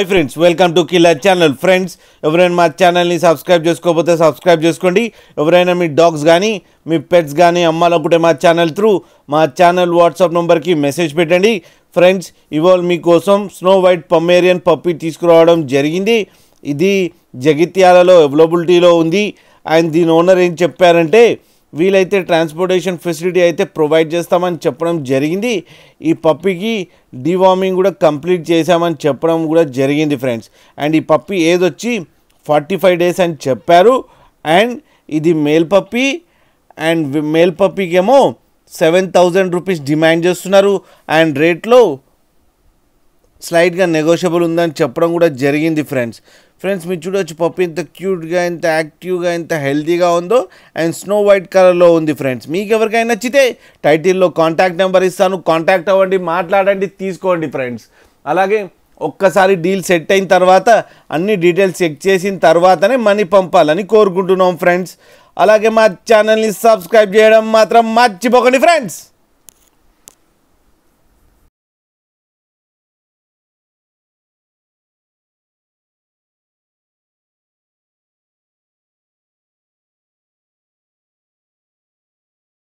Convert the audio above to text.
Hi friends, welcome to killer channel. Friends, ఎవరైనా మా ఛానల్ని సబ్స్క్రైబ్ చేసుకోకపోతే సబ్స్క్రైబ్ చేసుకోండి. ఎవరైనా మీ డాగ్స్ కానీ మీ పెట్స్ కానీ అమ్మాలనుకుంటే మా ఛానల్ త్రూ మా ఛానల్ వాట్సాప్ నెంబర్కి మెసేజ్ పెట్టండి. ఫ్రెండ్స్, ఇవాళ మీకోసం స్నో వైట్ పమేరియన్ పప్పీ తీసుకురావడం జరిగింది. ఇది జగిత్యాలలో అవైలబిలిటీలో ఉంది. అండ్ దీని ఓనర్ ఏం చెప్పారంటే వీలైతే ట్రాన్స్పోర్టేషన్ ఫెసిలిటీ అయితే ప్రొవైడ్ చేస్తామని చెప్పడం జరిగింది. ఈ పప్పీకి డివార్మింగ్ కూడా కంప్లీట్ చేశామని చెప్పడం కూడా జరిగింది ఫ్రెండ్స్. అండ్ ఈ పప్పీ ఏజ్ వచ్చి 45 days అని చెప్పారు. అండ్ ఇది మేల్ పప్పీ. అండ్ మేల్ పప్పీకి ఏమో 7,000 రూపీస్ డిమాండ్ చేస్తున్నారు. అండ్ రేట్లో స్లైట్గా నెగోషియబుల్ ఉందని చెప్పడం కూడా జరిగింది ఫ్రెండ్స్. మీరు చూడవచ్చు పప్పి ఎంత క్యూట్గా, ఎంత యాక్టివ్గా, ఎంత హెల్తీగా ఉందో. అండ్ స్నో వైట్ కలర్లో ఉంది ఫ్రెండ్స్. మీకు ఎవరికైనా నచ్చితే టైటిల్లో కాంటాక్ట్ నెంబర్ ఇస్తాను, కాంటాక్ట్ అవ్వండి, మాట్లాడండి, తీసుకోండి ఫ్రెండ్స్. అలాగే ఒక్కసారి డీల్ సెట్ అయిన తర్వాత అన్ని డీటెయిల్స్ చెక్ చేసిన తర్వాతనే మనీ పంపాలని కోరుకుంటున్నాం ఫ్రెండ్స్. అలాగే మా ఛానల్ని సబ్స్క్రైబ్ చేయడం మాత్రం మర్చిపోకండి ఫ్రెండ్స్.